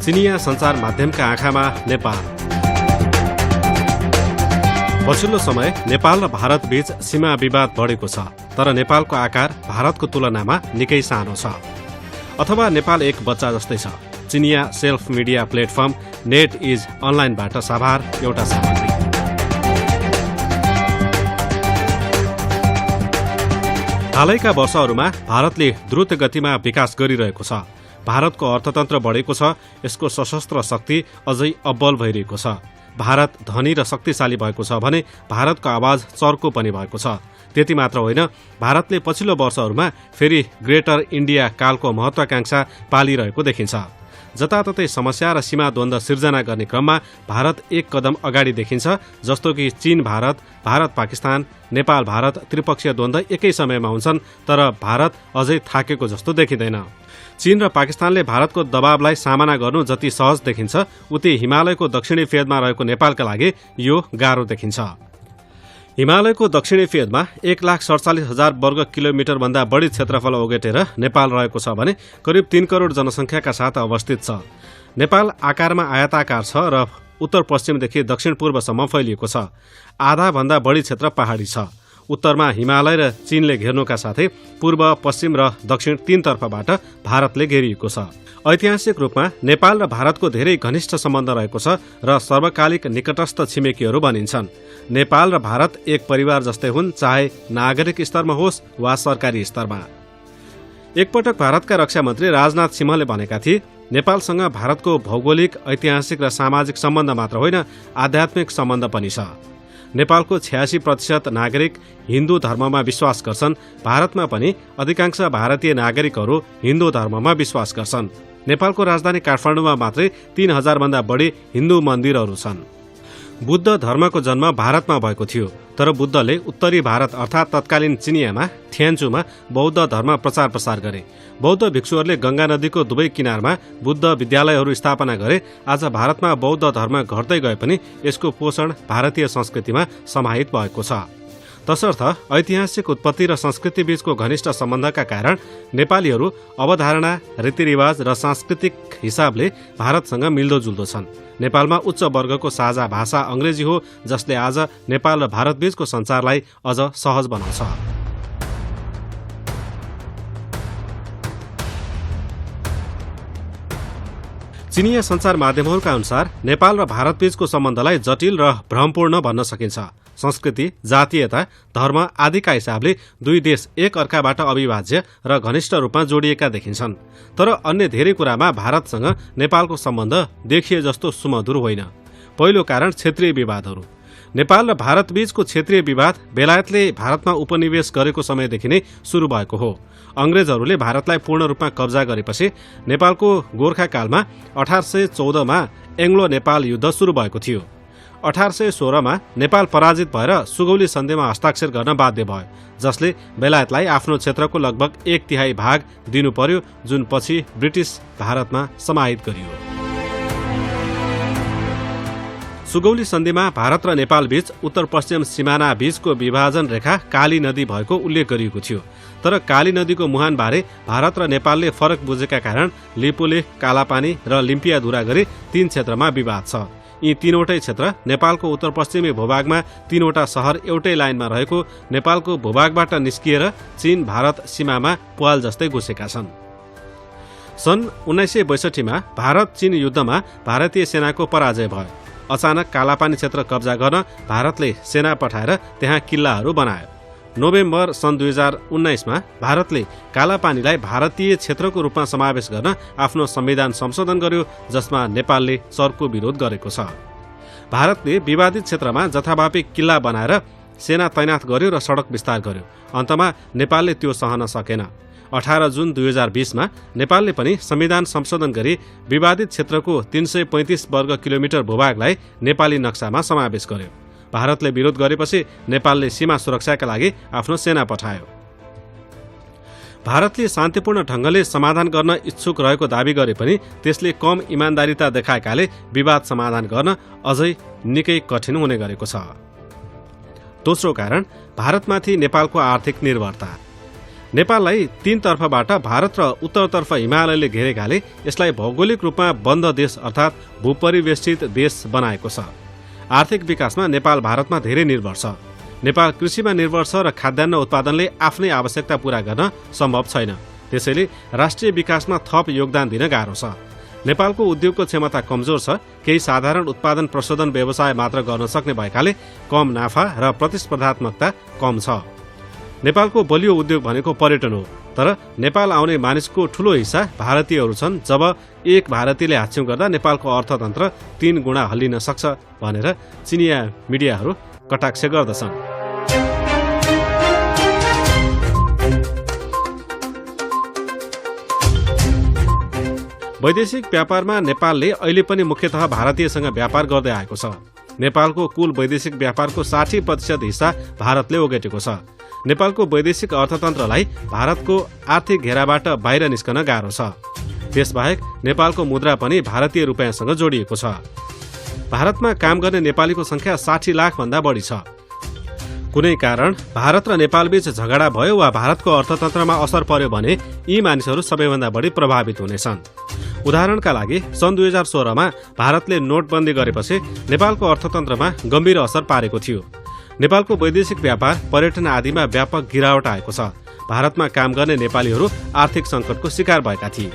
चिनिया सञ्चार माध्यमका आँखामा नेपाल। पछिल्लो समय नेपाल र भारत बीच सीमा विवाद बढेको छ, तर नेपालको आकार भारतको तुलनामा निकै सानो छ। अथवा नेपाल एक बच्चा जस्तै छ। चिनिया self media platform net is अनलाइनबाट साभार एउटा सामग्री। हालैका वर्षहरूमा भारतले द्रुत गतिमा विकास गरिरहेको छ। भारतको अर्थतन्त्र बढेको छ, यसको सशस्त्र शक्ति अझै अब्बल भइरहेको छ। भारत धनी र शक्तिशाली भएको छ भने भारतको आवाज चर्को पनि भएको छ। त्यति मात्र होइन, भारतले पछिल्लो वर्षहरूमा फेरि ग्रेटर इन्डिया कालको महत्वाकांक्षा पालिरहेको देखिन्छ। जताततै समस्या र सीमा द्वन्द्व सिर्जना गर्ने क्रममा भारत एक कदम अगाडि देखिन्छ, जस्तो कि चीन भारत, भारत पाकिस्तान, नेपाल भारत त्रिपक्षीय द्वन्द्व एकै समयमा हुन्छन्, तर भारत अझै थाकेको जस्तो देखिँदैन। चीन र पाकिस्तानले भारतको दबावलाई सामना गर्नु जति सहज देखिन्छ, उति हिमालयको दक्षिणी फेदमा रहेको नेपालका लागि यो गाह्रो देखिन्छ। हिमालयको दक्षिणी फेदमा 1,47,000 वर्ग किलोमिटर भन्दा बढी क्षेत्रफल ओगटेर नेपाल रहेको छ भने करिब 3 करोड जनसङ्ख्याका साथ अवस्थित छ। नेपाल आकारमा आयताकार छ र उत्तर पश्चिमदेखि दक्षिण पूर्वसम्म फैलिएको छ। आधा भन्दा बढी क्षेत्र पहाडी छ। उत्तरमा हिमालय र चीनले घेर्नुका साथै पूर्व, पश्चिम र दक्षिण तीनतर्फबाट भारतले घेरिएको छ। ऐतिहासिक रूपमा नेपाल र भारतको धेरै घनिष्ठ सम्बन्ध रहेको छ र सर्वकालिक निकटस्थ छिमेकीहरू भनिन्छन्। नेपाल र भारत एक परिवार जस्तै हुन्, चाहे नागरिक स्तरमा होस् वा सरकारी स्तरमा। एकपटक भारतका रक्षा मन्त्री राजनाथ सिंहले भनेका थिए, नेपालसँग भारतको भौगोलिक, ऐतिहासिक र सामाजिक सम्बन्ध मात्र होइन, आध्यात्मिक सम्बन्ध पनि छ। नेपालको 86% नागरिक हिन्दू धर्ममा विश्वास गर्छन्। भारतमा पनि अधिकांश भारतीय नागरिकहरू हिन्दू धर्ममा विश्वास गर्छन्। नेपालको राजधानी काठमाडौँमा मात्रै 3,000 भन्दा बढी हिन्दू मन्दिरहरू छन्। बुद्ध धर्मको जन्म भारतमा भएको थियो, तर बुद्धले उत्तरी भारत अर्थात् तत्कालीन चिनियामा थ्यान्चुमा बौद्ध धर्म प्रचार प्रसार गरे। बौद्ध भिक्षुहरूले गंगा नदीको दुवै किनारमा बुद्ध विद्यालयहरू स्थापना गरे। आज भारतमा बौद्ध धर्म घट्दै गए पनि यसको पोषण भारतीय संस्कृतिमा समाहित भएको छ। तसर्थ ऐतिहासिक उत्पत्ति र संस्कृति बीचको घनिष्ठ सम्बन्धका कारण नेपालीहरू अवधारणा, रीतिरिवाज र सांस्कृतिक हिसाबले भारतसँग मिल्दोजुल्दो छन्। नेपालमा उच्च वर्गको साझा भाषा अंग्रेजी हो, जसले आज नेपाल र भारत बीचको सञ्चारलाई अझ सहज बनाउँछ। चिनिया सञ्चार माध्यमहरूका अनुसार नेपाल र भारत बीचको सम्बन्धलाई जटिल र भ्रमपूर्ण भन्न सकिन्छ। संस्कृति, जातीयता, धर्म आदिका हिसाबले दुई देश एक अर्काबाट अविभाज्य र घनिष्ठ रूपमा जोडिएका देखिन्छन्। तर अन्य धेरै कुरामा भारतसँग नेपालको सम्बन्ध देखिए जस्तो सुमधुर होइन। पहिलो कारण क्षेत्रीय विवादहरू। नेपाल र भारत बीचको क्षेत्रीय विवाद बेलायतले भारतमा उपनिवेश गरेको समयदेखि नै सुरु भएको हो। अंग्रेजहरूले भारतलाई पूर्ण रूपमा कब्जा गरेपछि नेपालको गोर्खाकालमा 1814 मा एङ्ग्लो नेपाल युद्ध सुरु भएको थियो। 1816 मा नेपाल पराजित भएर सुगौली सन्धिमा हस्ताक्षर गर्न बाध्य भयो, जसले बेलायतलाई आफ्नो क्षेत्रको लगभग 1/3 भाग दिनु पर्यो, जुन पछि ब्रिटिस भारतमा समाहित गरियो। सुगौली सन्धिमा भारत र नेपाल बीच उत्तर पश्चिम सिमाना बीचको विभाजन रेखा काली नदी भएको उल्लेख गरिएको थियो। तर काली नदीको मुहानबारे भारत र नेपालले फरक बुझेका कारण लिपुलेख, कालापानी र लिम्पियाधुरा गरी 3 क्षेत्रमा विवाद छ। यी तीनवटै क्षेत्र नेपालको उत्तर पश्चिमी भूभागमा 3वटा शहर एउटै लाइनमा रहेको नेपालको भूभागबाट निस्किएर चीन भारत सीमामा पुवाल जस्तै घुसेका छन्। सन् 1962 मा भारत चीन युद्धमा भारतीय सेनाको पराजय भयो। अचानक कालापानी क्षेत्र कब्जा गर्न भारतले सेना पठाएर त्यहाँ किल्लाहरू बनायो। नोभेम्बर सन् 2019 मा भारतले कालापानीलाई भारतीय क्षेत्रको रूपमा समावेश गर्न आफ्नो संविधान संशोधन गर्यो, जसमा नेपालले चर्को विरोध गरेको छ। भारतले विवादित क्षेत्रमा जथाभावी किल्ला बनाएर सेना तैनाथ गर्यो र सडक विस्तार गर्यो। अन्तमा नेपालले त्यो सहन सकेन। 18 जुन 2020 मा नेपालले पनि संविधान संशोधन गरी विवादित क्षेत्रको 335 वर्ग किलोमिटर भूभागलाई नेपाली नक्सामा समावेश गर्यो। भारतले विरोध गरेपछि नेपालले सीमा सुरक्षाका लागि आफ्नो सेना पठायो। भारतले शान्तिपूर्ण ढंगले समाधान गर्न इच्छुक रहेको दावी गरे पनि त्यसले कम इमानदारीता देखाएकाले विवाद समाधान गर्न अझै निकै कठिन हुने गरेको छ। दोस्रो कारण भारतमाथि नेपालको आर्थिक निर्भरता। नेपाललाई तीन तर्फबाट भारत र उत्तरतर्फ हिमालयले घेरेकाले यसलाई भौगोलिक रूपमा बन्द देश अर्थात् भूपरिवेष्टित देश बनाएको छ। आर्थिक विकासमा नेपाल भारतमा धेरै निर्भर छ। नेपाल कृषिमा निर्भर छ र खाद्यान्न उत्पादनले आफ्नै आवश्यकता पूरा गर्न सम्भव छैन। त्यसैले राष्ट्रिय विकासमा थप योगदान दिन गाह्रो छ। नेपालको उद्योगको क्षमता कमजोर छ। केही साधारण उत्पादन प्रशोधन व्यवसाय मात्र गर्न सक्ने भएकाले कम नाफा र प्रतिस्पर्धात्मकता कम छ। नेपालको बलियो उद्योग भनेको पर्यटन हो, तर नेपाल आउने मानिसको ठूलो हिस्सा भारतीयहरू छन्। जब एक भारतीयले हाच्छ्यौं गर्दा नेपालको अर्थतन्त्र 3 गुणा हल्लिन सक्छ भनेर चिनिया मिडियाहरू कटाक्ष गर्दछन्। वैदेशिक व्यापारमा नेपालले अहिले पनि मुख्यतः भारतीयसँग व्यापार गर्दै आएको छ। नेपालको कुल वैदेशिक व्यापारको 60% हिस्सा भारतले ओगटेको छ। नेपालको वैदेशिक अर्थतन्त्रलाई भारतको आर्थिक घेराबाट बाहिर निस्कन गाह्रो छ। त्यसबाहेक नेपालको मुद्रा पनि भारतीय रुपैयाँसँग जोडिएको छ। भारतमा काम गर्ने नेपालीको संख्या 60 लाख भन्दा बढी छ। कुनै कारण भारत र नेपालबीच झगडा भयो वा भारतको अर्थतन्त्रमा असर पर्यो भने यी मानिसहरू सबैभन्दा बढी प्रभावित हुनेछन्। उदाहरणका लागि सन् 2016 मा भारतले नोटबन्दी गरेपछि नेपालको अर्थतन्त्रमा गम्भीर असर पारेको थियो। नेपालको वैदेशिक व्यापार, पर्यटन आदिमा व्यापक गिरावट आएको छ। भारतमा काम गर्ने नेपालीहरू आर्थिक सङ्कटको शिकार भएका थिए।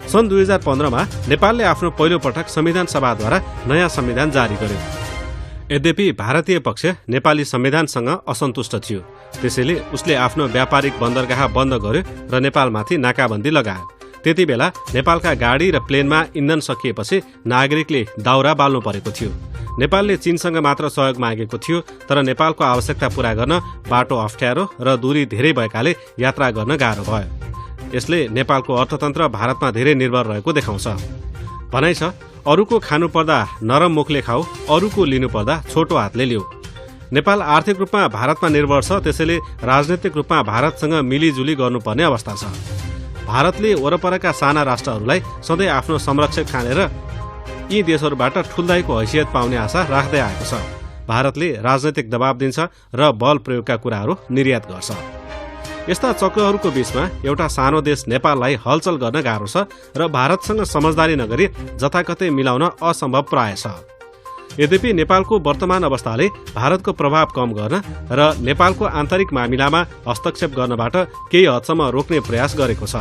सन् 2015 मा नेपालले आफ्नो पहिलो पटक संविधान सभाद्वारा नयाँ संविधान जारी गर्यो। यद्यपि भारतीय पक्ष नेपाली संविधानसँग असन्तुष्ट थियो। त्यसैले उसले आफ्नो व्यापारिक बन्दरगाह बन्द गर्यो र नेपालमाथि नाकाबन्दी लगायो। त्यति बेला नेपालका गाडी र प्लेनमा इन्धन सकिएपछि नागरिकले दाउरा बाल्नु परेको थियो। नेपालले चीनसँग मात्र सहयोग मागेको थियो, तर नेपालको आवश्यकता पूरा गर्न बाटो अप्ठ्यारो र दूरी धेरै भएकाले यात्रा गर्न गाह्रो भयो। यसले नेपालको अर्थतन्त्र भारतमा धेरै निर्भर रहेको देखाउँछ। भनाइ छ, अरूको खानु पर्दा नरम मुखले खाऊ, अरूको लिनु पर्दा छोटो हातले लिऊ। नेपाल आर्थिक रूपमा भारतमा निर्भर छ, त्यसैले राजनैतिक रूपमा भारतसँग मिलिजुली गर्नुपर्ने अवस्था छ। भारतले वरपरका साना राष्ट्रहरूलाई सधैँ आफ्नो संरक्षक ठानेर यी देशहरूबाट ठुल्दाइको हैसियत पाउने आशा राख्दै आएको छ। भारतले राजनैतिक दबाब दिन्छ र बल प्रयोगका कुराहरू निर्यात गर्छ। यस्ता चक्रहरूको बीचमा एउटा सानो देश नेपाललाई हलचल गर्न गाह्रो छ र भारतसँग समझदारी नगरी जताकतै मिलाउन असम्भव प्राय छ। यद्यपि नेपालको वर्तमान अवस्थाले भारतको प्रभाव कम गर्न र नेपालको आन्तरिक मामिलामा हस्तक्षेप गर्नबाट केही हदसम्म रोक्ने प्रयास गरेको छ।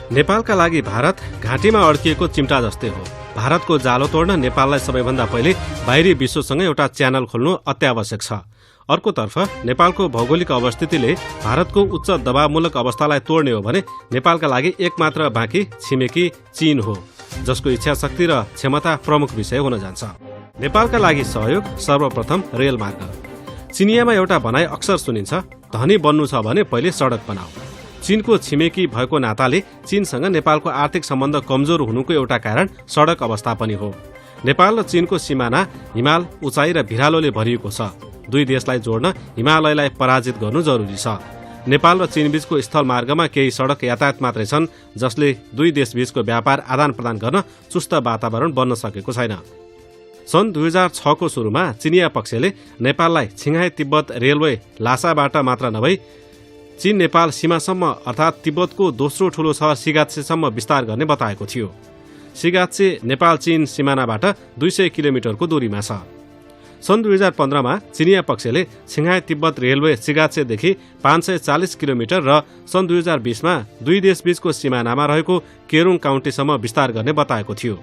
नेपालका लागि भारत घाँटीमा अड्किएको चिम्टा जस्तै हो। भारतको जालो तोड्न नेपाललाई सबैभन्दा पहिले बाहिरी विश्वसँग एउटा च्यानल खोल्नु अत्यावश्यक छ। अर्कोतर्फ नेपालको भौगोलिक अवस्थितिले भारतको उच्च दबावमूलक अवस्थालाई तोड्ने हो भने नेपालका लागि एकमात्र बाँकी छिमेकी चीन हो, जसको इच्छा शक्ति र क्षमता प्रमुख विषय हुन जान्छ। नेपालका लागि सहयोग सर्वप्रथम रेलमार्ग। चिनियामा एउटा भनाइ अक्सर सुनिन्छ, धनी बन्नु छ भने पहिले सडक बनाऊ। चीनको छिमेकी भएको नाताले चीनसँग नेपालको आर्थिक सम्बन्ध कमजोर हुनुको एउटा कारण सडक अवस्था पनि हो। नेपाल र चीनको सिमाना हिमाल, उचाइ र भिरालोले भरिएको छ। दुई देशलाई जोड्न हिमालयलाई पराजित गर्नु जरुरी छ। नेपाल र चीनबीचको स्थलमार्गमा केही सडक यातायात मात्रै छन्, जसले दुई देशबीचको व्यापार आदान प्रदान गर्न चुस्त वातावरण बन्न सकेको छैन। सन् 2006 को सुरुमा चिनिया पक्षले नेपाललाई छिङहाई तिब्बत रेलवे लासाबाट मात्र नभई चीन नेपाल सीमासम्म अर्थात् तिब्बतको दोस्रो ठूलो सहर सिगात्सेसम्म विस्तार गर्ने बताएको थियो। सिगात्से नेपाल चीन सिमानाबाट 200 किलोमिटरको दूरीमा छ। सन् 2015 मा चिनिया पक्षले छिङहाई तिब्बत रेलवे सिगात्सेदेखि 540 किलोमिटर र सन् 2020 मा दुई देशबीचको सिमानामा रहेको केरुङ काउन्टीसम्म विस्तार गर्ने बताएको थियो।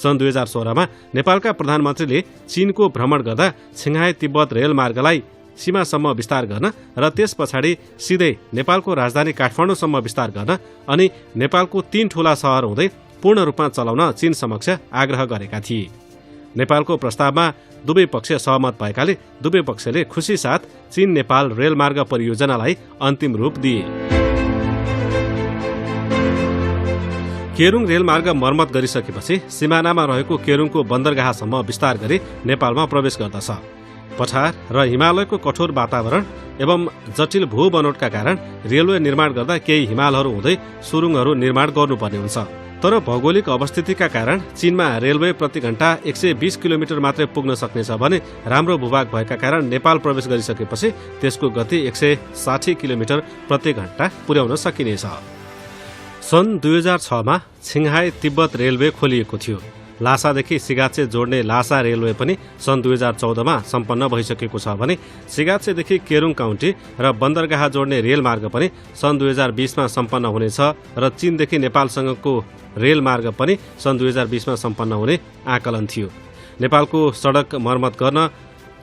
सन् 2016 मा नेपालका प्रधानमन्त्रीले चीनको भ्रमण गर्दा छिङहाई तिब्बत रेलमार्गलाई सीमासम्म विस्तार गर्न र त्यस पछाडि सिधै नेपालको राजधानी काठमाडौँसम्म विस्तार गर्न अनि नेपालको 3 ठूला सहर हुँदै पूर्ण रूपमा चलाउन चीन समक्ष आग्रह गरेका थिए। नेपालको प्रस्तावमा दुवै पक्ष सहमत भएकाले दुवै पक्षले खुसी साथ चीन नेपाल रेलमार्ग परियोजनालाई अन्तिम रूप दिए। केरुङ रेलमार्ग मर्मत गरिसकेपछि सिमानामा रहेको केरुङको बन्दरगाहसम्म विस्तार गरी नेपालमा प्रवेश गर्दछ। पठार र हिमालयको कठोर वातावरण एवं जटिल भू बनोटका कारण रेलवे निर्माण गर्दा केही हिमालहरू हुँदै सुरुङहरू निर्माण गर्नुपर्ने हुन्छ। तर भौगोलिक अवस्थितिका कारण चीनमा रेलवे प्रति घण्टा 120 किलोमिटर मात्रै पुग्न सक्नेछ भने राम्रो भूभाग भएका कारण नेपाल प्रवेश गरिसकेपछि त्यसको गति 160 किलोमिटर प्रति घण्टा पुर्याउन सकिनेछ। सन् 2006मा छिङहाई तिब्बत रेलवे खोलिएको थियो। लासादेखि सिगाचे जोड्ने लासा रेलवे पनि सन् 2014मा सम्पन्न भइसकेको छ भने सिगाचेदेखि केरुङ काउन्टी र बन्दरगाह जोड्ने रेलमार्ग पनि सन् 2020मा सम्पन्न हुनेछ र चीनदेखि नेपालसँगको रेलमार्ग पनि सन् 2020मा सम्पन्न हुने आकलन थियो। नेपालको सडक मर्मत गर्न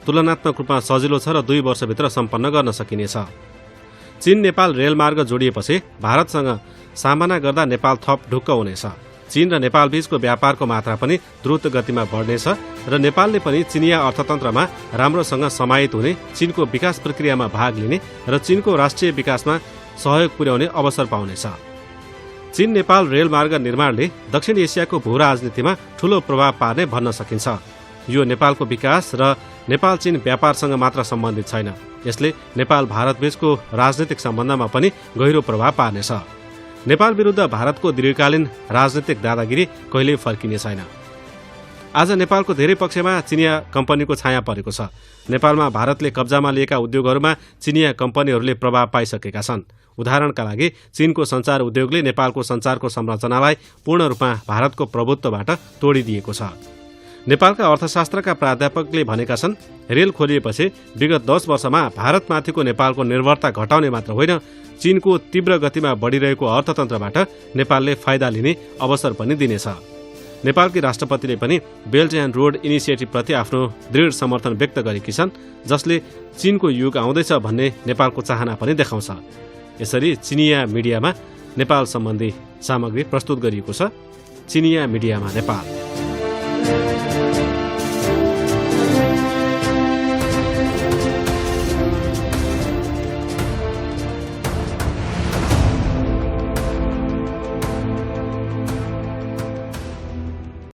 तुलनात्मक रूपमा सजिलो छ र 2 वर्षभित्र सम्पन्न गर्न सकिनेछ। चीन नेपाल रेलमार्ग जोडिएपछि भारतसँग सामना गर्दा नेपाल थप ढुक्क हुनेछ। चीन र नेपाल बीचको व्यापारको मात्रा पनि द्रुत गतिमा बढ्नेछ र नेपालले पनि चिनिया अर्थतन्त्रमा राम्रोसँग समाहित हुने, चीनको विकास प्रक्रियामा भाग लिने र चीनको राष्ट्रिय विकासमा सहयोग पुर्याउने अवसर पाउनेछ। चीन नेपाल रेलमार्ग निर्माणले दक्षिण एसियाको भू राजनीतिमा ठूलो प्रभाव पार्ने भन्न सकिन्छ। यो नेपालको विकास र नेपाल चीन व्यापारसँग मात्र सम्बन्धित छैन, यसले नेपाल भारत बीचको राजनीतिक सम्बन्धमा पनि गहिरो प्रभाव पार्नेछ। नेपाल विरुद्ध भारतको दीर्घकालीन राजनीतिक दादागिरी कहिल्यै फर्किने छैन। आज नेपालको धेरै पक्षमा चिनिया कम्पनीको छाया परेको छ। नेपालमा भारतले कब्जामा लिएका उद्योगहरूमा चिनिया कम्पनीहरूले प्रभाव पाइसकेका छन्। उदाहरणका लागि चीनको सञ्चार उद्योगले नेपालको सञ्चारको संरचनालाई पूर्ण रूपमा भारतको प्रभुत्वबाट तोडिदिएको छ। नेपालका अर्थशास्त्रका प्राध्यापकले भनेका छन्, रेल खोलिएपछि विगत 10 वर्षमा भारतमाथिको नेपालको निर्भरता घटाउने मात्र होइन, चीनको तीव्र गतिमा बढिरहेको अर्थतन्त्रबाट नेपालले फाइदा लिने अवसर पनि दिनेछ। नेपालकी राष्ट्रपतिले पनि बेल्ट एन्ड रोड इनिसिएटिभप्रति आफ्नो दृढ समर्थन व्यक्त गरेकी छन्, जसले चीनको युग आउँदैछ भन्ने नेपालको चाहना पनि देखाउँछ। यसरी चिनिया मिडियामा नेपाल सम्बन्धी सामग्री प्रस्तुत गरिएको छ। चिनिया मिडियामा नेपाल।